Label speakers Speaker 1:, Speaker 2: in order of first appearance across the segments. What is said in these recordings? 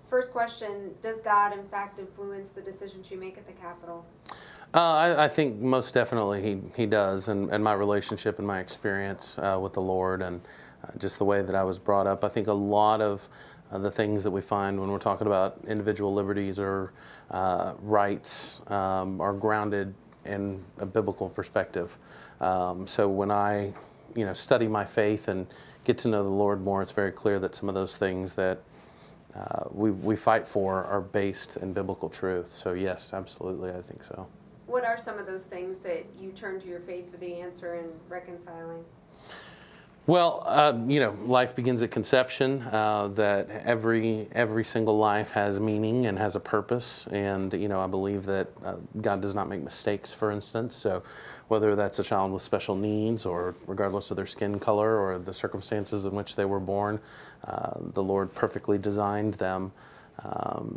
Speaker 1: First question, does God in fact influence the decisions you make at the Capitol?
Speaker 2: I think most definitely he does, and my relationship and my experience with the Lord, and just the way that I was brought up. I think a lot of the things that we find when we're talking about individual liberties or rights are grounded in a biblical perspective. So when I study my faith and get to know the Lord more, it's very clear that some of those things that we fight for are based in biblical truth. So yes, absolutely, I think so.
Speaker 1: What are some of those things that you turn to your faith for the answer in reconciling?
Speaker 2: Well, life begins at conception, that every single life has meaning and has a purpose. And, I believe that God does not make mistakes, for instance. So whether that's a child with special needs or regardless of their skin color or the circumstances in which they were born, the Lord perfectly designed them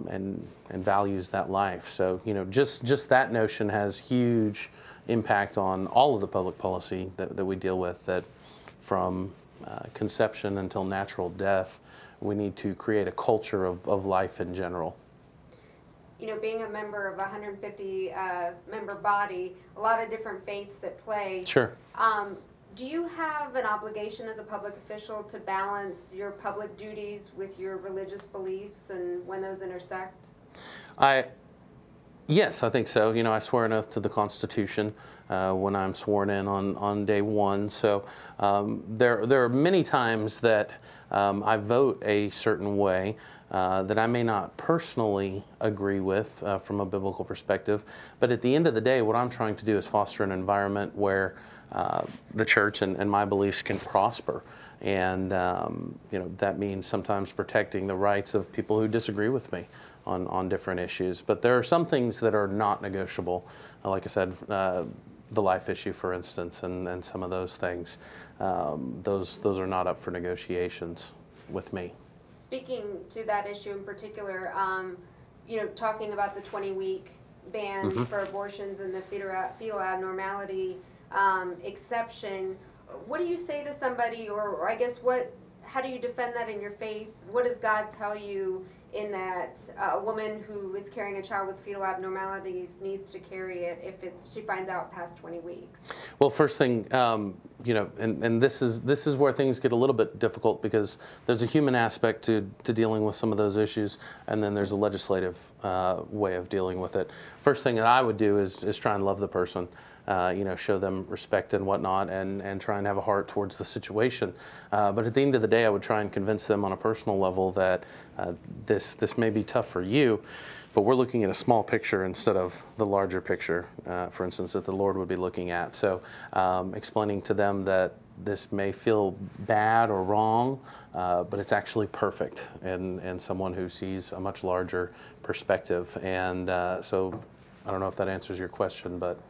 Speaker 2: and values that life. So, just that notion has huge impact on all of the public policy that we deal with, that from conception until natural death, we need to create a culture of life in general.
Speaker 1: Being a member of a 150 member body, a lot of different faiths at play.
Speaker 2: Sure.
Speaker 1: Do you have an obligation as a public official to balance your public duties with your religious beliefs and when those intersect?
Speaker 2: Yes, I think so. I swear an oath to the Constitution when I'm sworn in on day one. So there are many times that I vote a certain way that I may not personally agree with from a biblical perspective. But at the end of the day, what I'm trying to do is foster an environment where the church and my beliefs can prosper. And that means sometimes protecting the rights of people who disagree with me on different issues. But there are some things that are not negotiable. Like I said, the life issue, for instance, and some of those things. Those are not up for negotiations with me.
Speaker 1: Speaking to that issue in particular, talking about the 20-week ban for abortions and the fetal abnormality exception, what do you say to somebody, or I guess how do you defend that in your faith? What does God tell you in that a woman who is carrying a child with fetal abnormalities needs to carry it if she finds out past 20 weeks?
Speaker 2: Well, first thing, and this is where things get a little bit difficult, because there's a human aspect to dealing with some of those issues, and then there's a legislative way of dealing with it. First thing that I would do is try and love the person, show them respect and whatnot, and try and have a heart towards the situation. But at the end of the day, I would try and convince them on a personal level that this may be tough for you, but we're looking at a small picture instead of the larger picture, for instance, that the Lord would be looking at. So explaining to them that this may feel bad or wrong, but it's actually perfect, and someone who sees a much larger perspective. And so I don't know if that answers your question, but...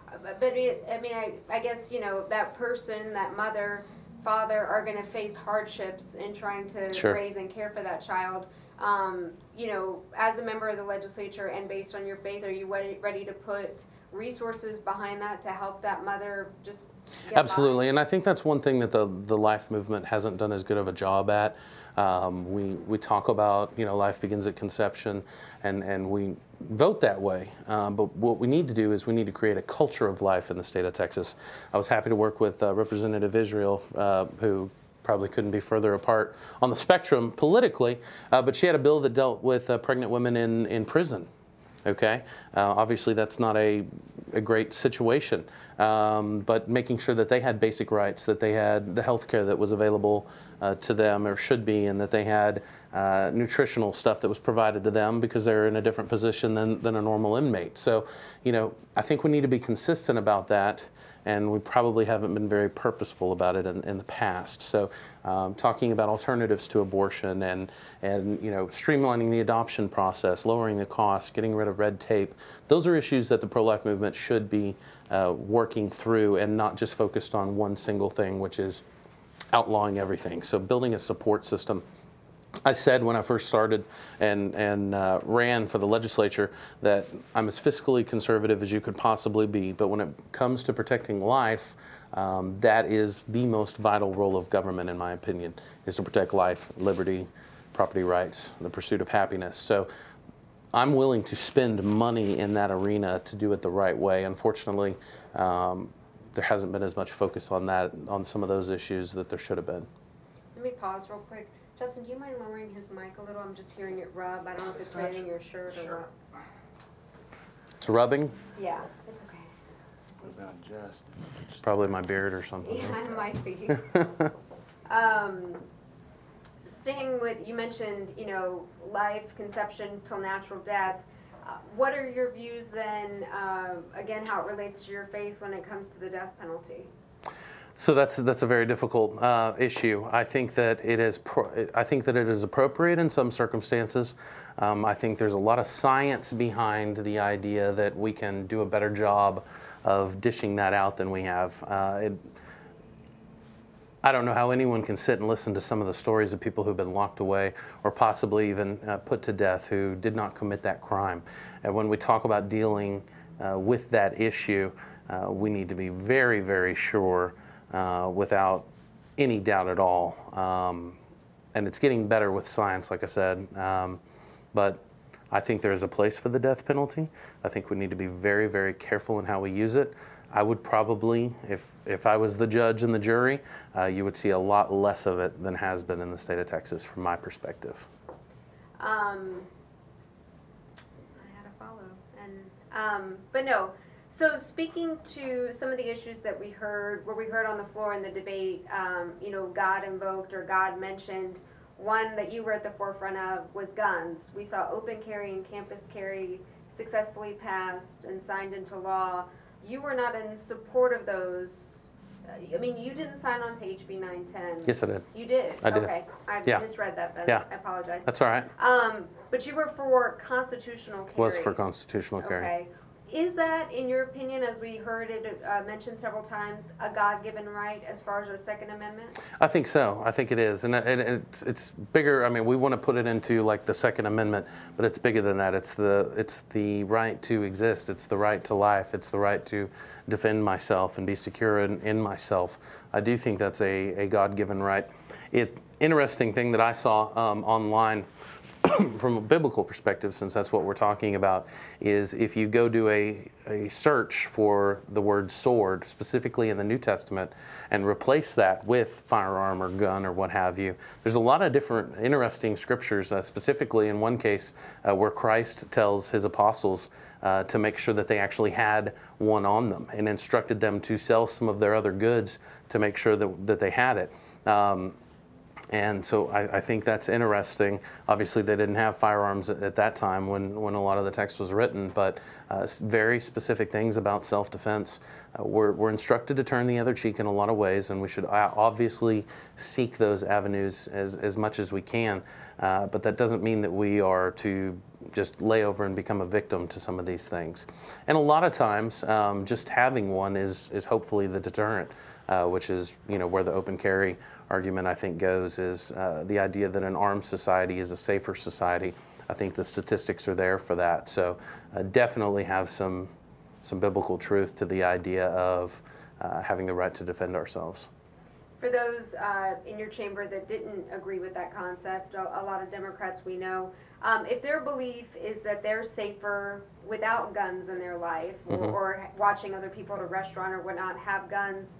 Speaker 1: I guess, that person, that mother, father are going to face hardships in trying to
Speaker 2: Sure.
Speaker 1: raise and care for that child. As a member of the legislature and based on your faith, are you ready to put resources behind that to help that mother just get
Speaker 2: Absolutely,
Speaker 1: by?
Speaker 2: and I think that's one thing that the life movement hasn't done as good of a job at. We talk about, life begins at conception, and we vote that way. But what we need to do is we need to create a culture of life in the state of Texas. I was happy to work with Representative Israel, who probably couldn't be further apart on the spectrum politically, but she had a bill that dealt with pregnant women in prison. Okay, obviously that's not a great situation, but making sure that they had basic rights, that they had the health care that was available to them or should be, and that they had nutritional stuff that was provided to them because they're in a different position than a normal inmate. So, I think we need to be consistent about that, and we probably haven't been very purposeful about it in the past. So talking about alternatives to abortion and streamlining the adoption process, lowering the cost, getting rid of red tape, those are issues that the pro-life movement should be working through, and not just focused on one single thing, which is outlawing everything. So building a support system. I said when I first started and ran for the legislature that I'm as fiscally conservative as you could possibly be, but when it comes to protecting life, that is the most vital role of government, in my opinion, is to protect life, liberty, property rights, the pursuit of happiness. So I'm willing to spend money in that arena to do it the right way. Unfortunately, there hasn't been as much focus on that, on some of those issues that there should have been.
Speaker 1: Let me pause real quick. Justin, do you mind lowering his mic a little? I'm just hearing it rub. I don't know if it's right in your shirt or what.
Speaker 2: It's rubbing?
Speaker 1: Yeah, it's okay.
Speaker 2: It's probably my beard or something.
Speaker 1: Yeah, it might be. Staying with, you mentioned, you know, life, conception till natural death. What are your views then, again, how it relates to your faith when it comes to the death penalty?
Speaker 2: So that's a very difficult issue. I think that it is appropriate in some circumstances. I think there's a lot of science behind the idea that we can do a better job of dishing that out than we have. I don't know how anyone can sit and listen to some of the stories of people who've been locked away or possibly even put to death who did not commit that crime. And when we talk about dealing with that issue, we need to be very, very sure without any doubt at all. And it's getting better with science, like I said. But I think there is a place for the death penalty. I think we need to be very, very careful in how we use it. I would probably, if I was the judge and the jury, you would see a lot less of it than has been in the state of Texas, from my perspective.
Speaker 1: I had a follow, and but no. So speaking to some of the issues that we heard, where we heard on the floor in the debate, you know, God invoked or God mentioned. One that you were at the forefront of was guns. We saw open carry and campus carry successfully passed and signed into law. You were not in support of those. I mean, you didn't sign on to HB 910.
Speaker 2: Yes, I did.
Speaker 1: You did?
Speaker 2: I did.
Speaker 1: Okay. I misread that then.
Speaker 2: Yeah.
Speaker 1: I apologize.
Speaker 2: That's all right.
Speaker 1: But you were for constitutional carry.
Speaker 2: Was for constitutional carry.
Speaker 1: Okay. Is that, in your opinion, as we heard it mentioned several times, a God-given right as far as the Second Amendment?
Speaker 2: I think so. I think it is. And it's bigger. I mean, we want to put it into like the Second Amendment, but it's bigger than that. It's the right to exist. It's the right to life. It's the right to defend myself and be secure in myself. I do think that's a God-given right. Interesting thing that I saw online from a biblical perspective, since that's what we're talking about, is if you go do a search for the word sword, specifically in the New Testament, and replace that with firearm or gun or what have you, there's a lot of different interesting scriptures, specifically in one case where Christ tells his apostles to make sure that they actually had one on them and instructed them to sell some of their other goods to make sure that they had it. And so I think that's interesting. Obviously, they didn't have firearms at that time when a lot of the text was written, but very specific things about self-defense. We're instructed to turn the other cheek in a lot of ways, and we should obviously seek those avenues as much as we can. But that doesn't mean that we are to just lay over and become a victim to some of these things. And a lot of times, just having one is hopefully the deterrent, which is, you know, where the open carry argument I think goes, is the idea that an armed society is a safer society. I think the statistics are there for that. So definitely have some biblical truth to the idea of having the right to defend ourselves.
Speaker 1: For those in your chamber that didn't agree with that concept, a lot of Democrats we know, if their belief is that they're safer without guns in their life, or watching other people at a restaurant or whatnot have guns,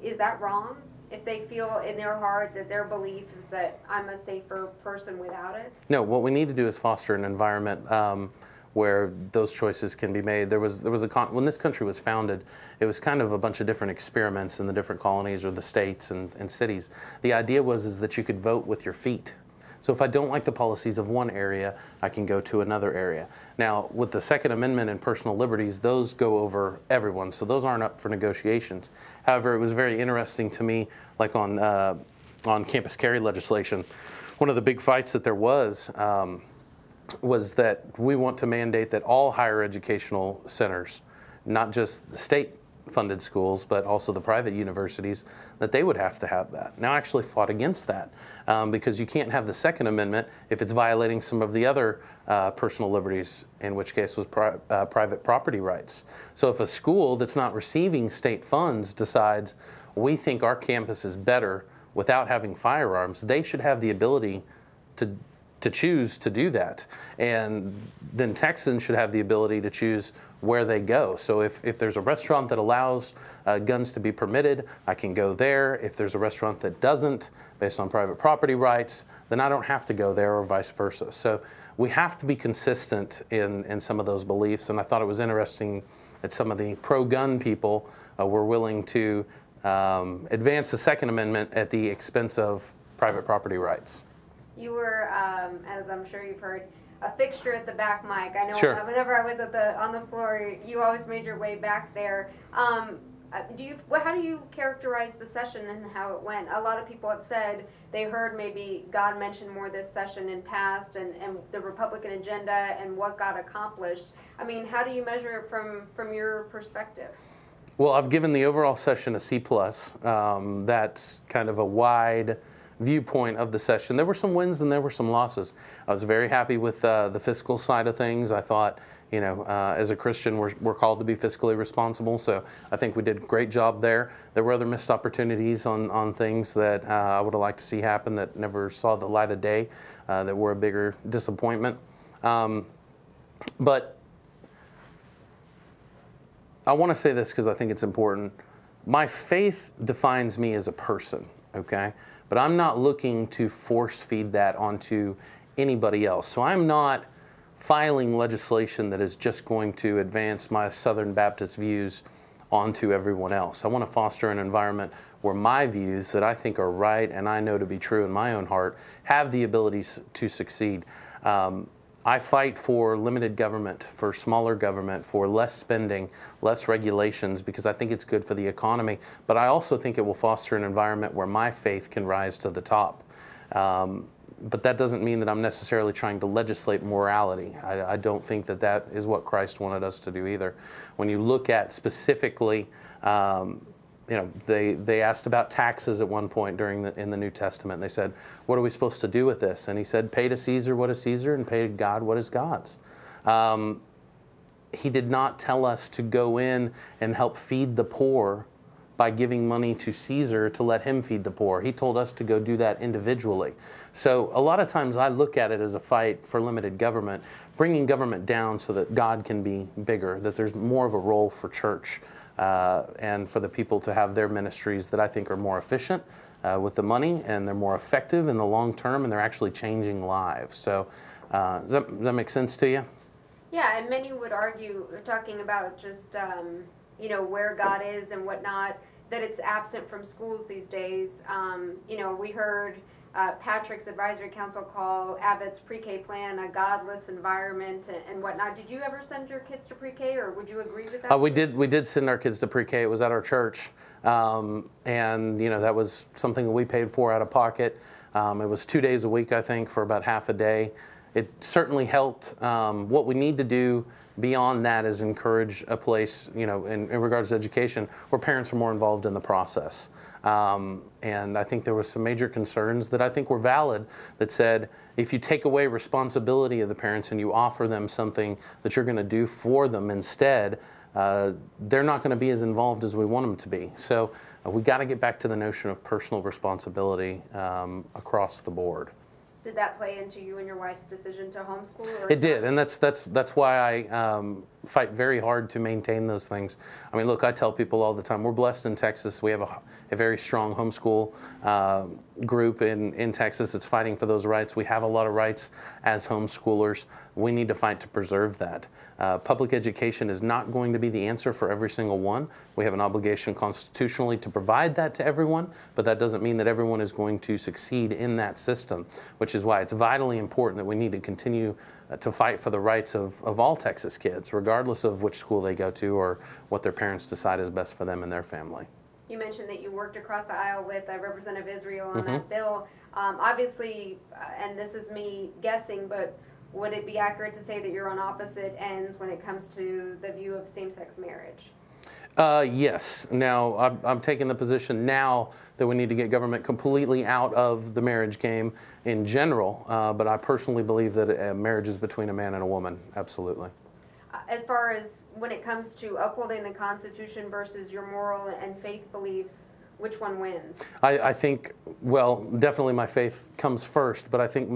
Speaker 1: is that wrong? If they feel in their heart that their belief is that I'm a safer person without it?
Speaker 2: No, what we need to do is foster an environment where those choices can be made. When this country was founded, it was kind of a bunch of different experiments in the different colonies or the states and cities. The idea was that you could vote with your feet. So if I don't like the policies of one area, I can go to another area. Now, with the Second Amendment and personal liberties, those go over everyone, so those aren't up for negotiations. However, it was very interesting to me, like on campus carry legislation, one of the big fights that there was that we want to mandate that all higher educational centers, not just the state-funded schools, but also the private universities, that they would have to have that. Now, I actually fought against that because you can't have the Second Amendment if it's violating some of the other personal liberties, in which case was private property rights. So if a school that's not receiving state funds decides, we think our campus is better without having firearms, they should have the ability to to choose to do that. And then Texans should have the ability to choose where they go. So if there's a restaurant that allows guns to be permitted, I can go there. If there's a restaurant that doesn't, based on private property rights, then I don't have to go there, or vice versa. So we have to be consistent in some of those beliefs. And I thought it was interesting that some of the pro-gun people were willing to advance the Second Amendment at the expense of private property rights.
Speaker 1: You were, as I'm sure you've heard, a fixture at the back mic. I know
Speaker 2: Sure.
Speaker 1: whenever I was on the floor, you always made your way back there. How do you characterize the session and how it went? A lot of people have said they heard maybe God mention more this session in past, and the Republican agenda and what got accomplished. I mean, how do you measure it from your perspective?
Speaker 2: Well, I've given the overall session a C+. That's kind of a wide viewpoint of the session. There were some wins and there were some losses. I was very happy with the fiscal side of things. I thought, you know, as a Christian, we're called to be fiscally responsible, so I think we did a great job there. There were other missed opportunities on things that I would have liked to see happen that never saw the light of day, that were a bigger disappointment. But I want to say this because I think it's important. My faith defines me as a person, okay? But I'm not looking to force feed that onto anybody else. So I'm not filing legislation that is just going to advance my Southern Baptist views onto everyone else. I want to foster an environment where my views that I think are right and I know to be true in my own heart have the ability to succeed. I fight for limited government, for smaller government, for less spending, less regulations, because I think it's good for the economy. But I also think it will foster an environment where my faith can rise to the top. But that doesn't mean that I'm necessarily trying to legislate morality. I don't think that that is what Christ wanted us to do either. When you look at specifically, you know, they asked about taxes at one point in the New Testament. They said, what are we supposed to do with this? And he said, pay to Caesar what is Caesar and pay to God what is God's. He did not tell us to go in and help feed the poor by giving money to Caesar to let him feed the poor. He told us to go do that individually. So a lot of times I look at it as a fight for limited government, bringing government down so that God can be bigger, that there's more of a role for church and for the people to have their ministries that I think are more efficient with the money, and they're more effective in the long term, and they're actually changing lives. So does that make sense to you?
Speaker 1: Yeah, and many would argue, talking about just you know, where God is and whatnot, that it's absent from schools these days. You know, we heard Patrick's advisory council call Abbott's PreK plan a godless environment and whatnot. Did you ever send your kids to PreK, or would you agree with that?
Speaker 2: We did send our kids to PreK. It was at our church, and you know, that was something we paid for out of pocket. It was 2 days a week, I think, for about half a day. It certainly helped. What we need to do beyond that is encourage a place, you know, in regards to education, where parents are more involved in the process. And I think there was some major concerns that I think were valid that said, if you take away responsibility of the parents and you offer them something that you're going to do for them instead, they're not going to be as involved as we want them to be. So we got to get back to the notion of personal responsibility across the board.
Speaker 1: Did that play into you and your wife's decision to homeschool? Or
Speaker 2: it did, and that's why I fight very hard to maintain those things. I mean, look, I tell people all the time, we're blessed in Texas. We have a very strong homeschool group in Texas that's fighting for those rights. We have a lot of rights as homeschoolers. We need to fight to preserve that. Public education is not going to be the answer for every single one. We have an obligation constitutionally to provide that to everyone, but that doesn't mean that everyone is going to succeed in that system, which is why it's vitally important that we need to continue to fight for the rights of all Texas kids, regardless of which school they go to or what their parents decide is best for them and their family.
Speaker 1: You mentioned that you worked across the aisle with Representative Israel on that bill. Obviously, and this is me guessing, but would it be accurate to say that you're on opposite ends when it comes to the view of same-sex marriage?
Speaker 2: Yes. Now, I'm taking the position now that we need to get government completely out of the marriage game in general, but I personally believe that marriage is between a man and a woman, absolutely.
Speaker 1: As far as when it comes to upholding the Constitution versus your moral and faith beliefs, which one wins?
Speaker 2: I think, well, definitely my faith comes first, but I think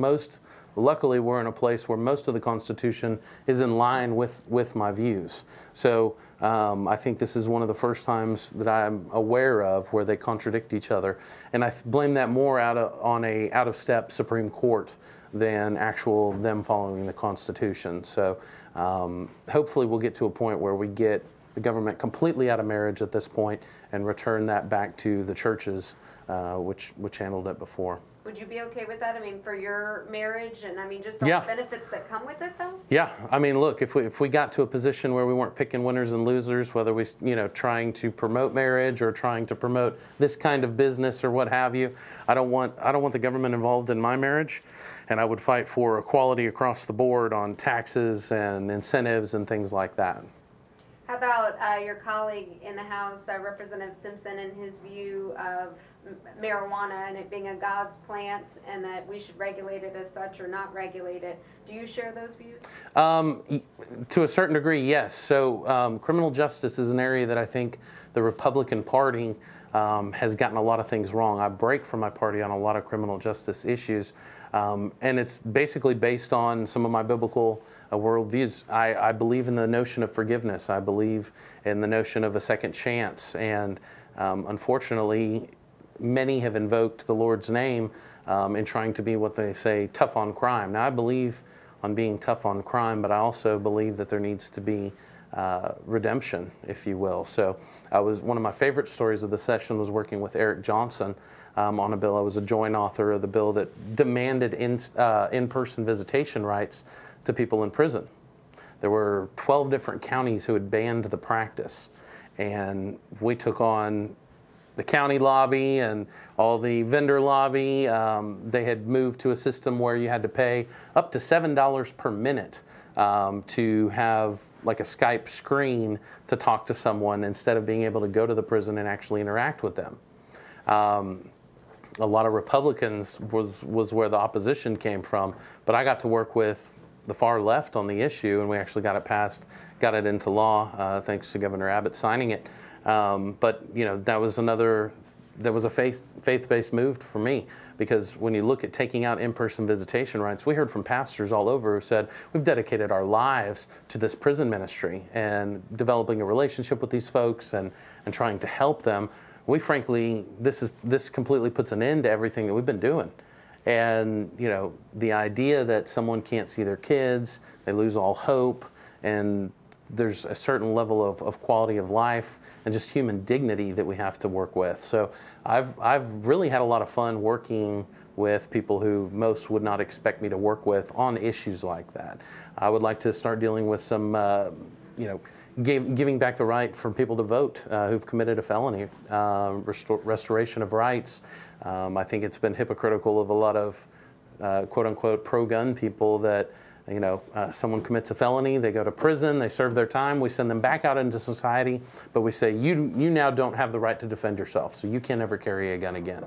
Speaker 2: luckily we're in a place where most of the Constitution is in line with my views. So I think this is one of the first times that I'm aware of where they contradict each other. And I blame that more on a out-of-step Supreme Court than actual them following the Constitution. So hopefully we'll get to a point where we get the government completely out of marriage at this point and return that back to the churches, which handled it before.
Speaker 1: Would you be okay with that? I mean, for your marriage, and I mean, just all the benefits that come with it, though?
Speaker 2: Yeah, I mean, look, if we got to a position where we weren't picking winners and losers, whether we, trying to promote marriage or trying to promote this kind of business or what have you, I don't want the government involved in my marriage, and I would fight for equality across the board on taxes and incentives and things like that.
Speaker 1: How about your colleague in the House, Representative Simpson, and his view of marijuana and it being a God's plant and that we should regulate it as such or not regulate it? Do you share those views?
Speaker 2: To a certain degree, yes. So criminal justice is an area that I think the Republican Party has gotten a lot of things wrong. I break from my party on a lot of criminal justice issues, and it's basically based on some of my biblical worldviews. I believe in the notion of forgiveness. I believe in the notion of a second chance, and unfortunately, many have invoked the Lord's name in trying to be what they say tough on crime. Now, I believe on being tough on crime, but I also believe that there needs to be redemption, if you will. So one of my favorite stories of the session was working with Eric Johnson on a bill. I was a joint author of the bill that demanded in-person visitation rights to people in prison. There were 12 different counties who had banned the practice, and we took on the county lobby and all the vendor lobby. They had moved to a system where you had to pay up to $7 per minute to have like a Skype screen to talk to someone instead of being able to go to the prison and actually interact with them. A lot of Republicans was where the opposition came from, but I got to work with the far left on the issue, and we actually got it passed, got it into law, thanks to Governor Abbott signing it. But that was a faith-based move for me, because when you look at taking out in-person visitation rights, we heard from pastors all over who said, we've dedicated our lives to this prison ministry and developing a relationship with these folks and trying to help them. We frankly, this completely puts an end to everything that we've been doing. And the idea that someone can't see their kids, they lose all hope, and there's a certain level of quality of life and just human dignity that we have to work with. So I've really had a lot of fun working with people who most would not expect me to work with on issues like that. I would like to start dealing with some, giving back the right for people to vote who've committed a felony, restoration of rights. I think it's been hypocritical of a lot of quote-unquote pro-gun people that someone commits a felony, they go to prison, they serve their time, we send them back out into society, but we say, you now don't have the right to defend yourself, so you can't ever carry a gun again.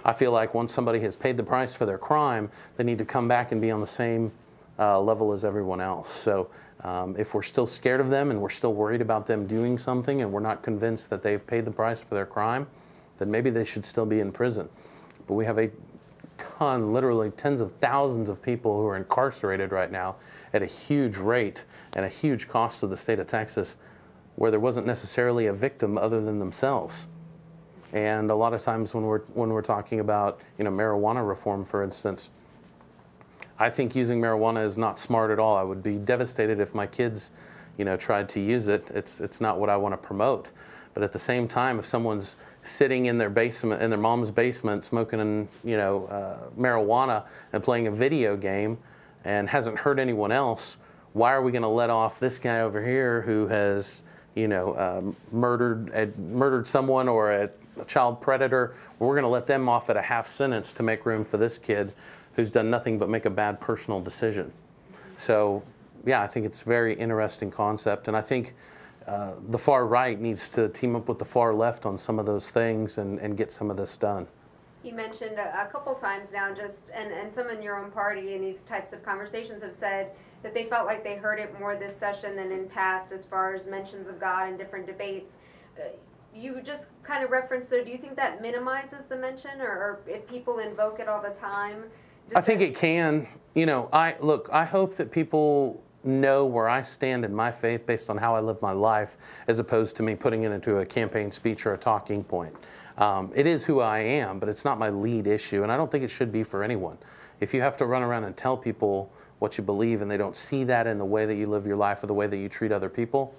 Speaker 2: I feel like once somebody has paid the price for their crime, they need to come back and be on the same level as everyone else. So if we're still scared of them and we're still worried about them doing something and we're not convinced that they've paid the price for their crime, then maybe they should still be in prison. But we have a ton, literally tens of thousands of people who are incarcerated right now at a huge rate and a huge cost to the state of Texas, where there wasn't necessarily a victim other than themselves. And a lot of times when we're talking about marijuana reform, for instance, I think using marijuana is not smart at all. I would be devastated if my kids tried to use it. It's not what I want to promote. But at the same time, if someone's sitting in their basement, in their mom's basement, smoking marijuana and playing a video game and hasn't hurt anyone else, why are we going to let off this guy over here who has murdered someone or a child predator? We're going to let them off at a half sentence to make room for this kid who's done nothing but make a bad personal decision. So yeah, I think it's a very interesting concept, and I think the far right needs to team up with the far left on some of those things and get some of this done.
Speaker 1: You mentioned a couple times now, and some in your own party in these types of conversations have said that they felt like they heard it more this session than in past as far as mentions of God in different debates. you just kind of referenced, so do you think that minimizes the mention, or if people invoke it all the time?
Speaker 2: I think it can. You know, I hope that people know where I stand in my faith based on how I live my life, as opposed to me putting it into a campaign speech or a talking point. It is who I am, but it's not my lead issue, and I don't think it should be for anyone. If you have to run around and tell people what you believe and they don't see that in the way that you live your life or the way that you treat other people,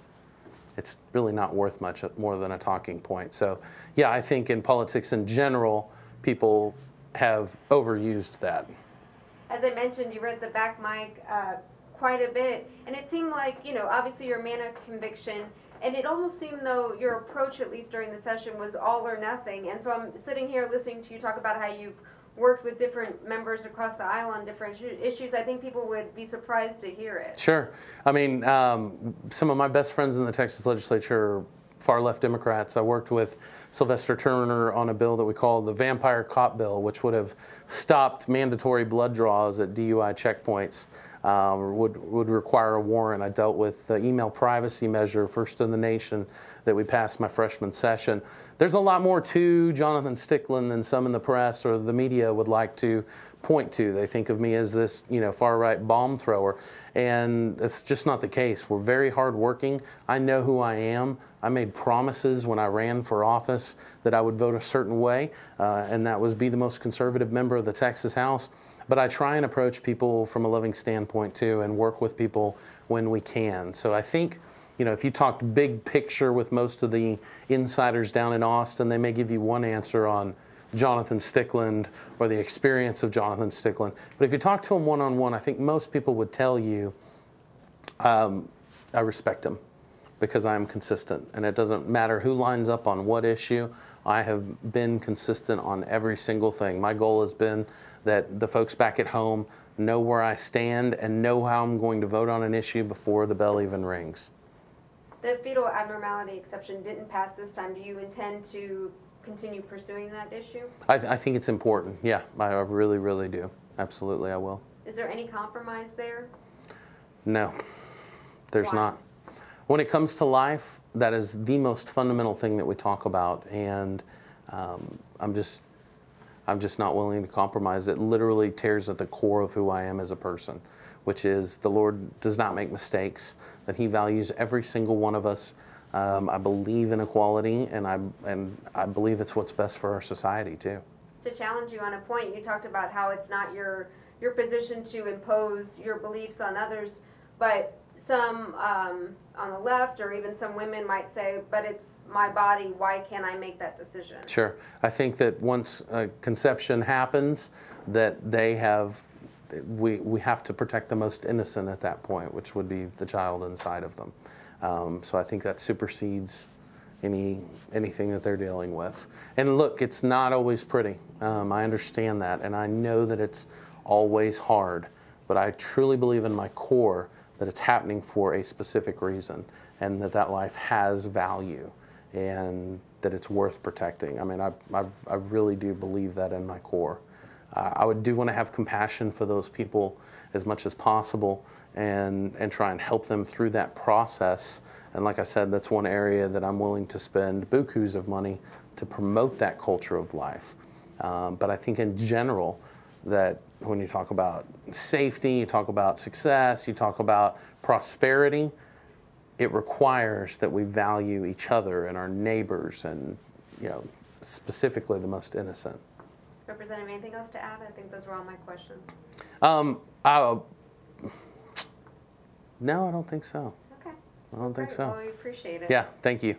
Speaker 2: it's really not worth much more than a talking point. So yeah, I think in politics in general, people have overused that.
Speaker 1: As I mentioned, you were at the back mic quite a bit, and it seemed like, you know, obviously you're a man of conviction, and it almost seemed though your approach, at least during the session, was all or nothing. And so I'm sitting here listening to you talk about how you've worked with different members across the aisle on different issues. I think people would be surprised to hear it.
Speaker 2: Sure. I mean, some of my best friends in the Texas legislature are far-left Democrats. I worked with Sylvester Turner on a bill that we call the Vampire Cop Bill, which would have stopped mandatory blood draws at DUI checkpoints, would require a warrant. I dealt with the email privacy measure, first in the nation, that we passed my freshman session. There's a lot more to Jonathan Stickland than some in the press or the media would like to point to. They think of me as this, you know, far-right bomb thrower, and it's just not the case. We're very hardworking. I know who I am. I made promises when I ran for office that I would vote a certain way, and that was be the most conservative member of the Texas House. But I try and approach people from a loving standpoint too, and work with people when we can. So I think, you know, if you talked big picture with most of the insiders down in Austin, they may give you one answer on Jonathan Stickland or the experience of Jonathan Stickland. But if you talk to him one-on-one, I think most people would tell you, I respect him because I am consistent. And it doesn't matter who lines up on what issue. I have been consistent on every single thing. My goal has been that the folks back at home know where I stand and know how I'm going to vote on an issue before the bell even rings.
Speaker 1: The fetal abnormality exception didn't pass this time. Do you intend to continue pursuing that issue?
Speaker 2: I think it's important. Yeah, I really, really do. Absolutely, I will.
Speaker 1: Is there any compromise there?
Speaker 2: No, there's not. When it comes to life, that is the most fundamental thing that we talk about, and I'm just not willing to compromise. It literally tears at the core of who I am as a person, which is the Lord does not make mistakes, that He values every single one of us. I believe in equality, and I believe it's what's best for our society too.
Speaker 1: To challenge you on a point, you talked about how it's not your position to impose your beliefs on others, but some on the left or even some women might say, but it's my body, why can't I make that decision? Sure.
Speaker 2: I think that once conception happens, that we have to protect the most innocent at that point, which would be the child inside of them. So I think that supersedes anything that they're dealing with. And look, it's not always pretty. I understand that, and I know that it's always hard, but I truly believe in my core that it's happening for a specific reason, and that life has value, and that it's worth protecting. I mean, I really do believe that in my core. I do want to have compassion for those people as much as possible, and try and help them through that process. And like I said, that's one area that I'm willing to spend bukus of money to promote that culture of life. But I think in general that when you talk about safety, you talk about success, you talk about prosperity, it requires that we value each other and our neighbors, and, you know, specifically the most innocent.
Speaker 1: Representative, anything else to add? I think those were all my questions.
Speaker 2: No, I don't think so.
Speaker 1: Okay.
Speaker 2: I don't think so.
Speaker 1: Well, we appreciate it.
Speaker 2: Yeah, thank you.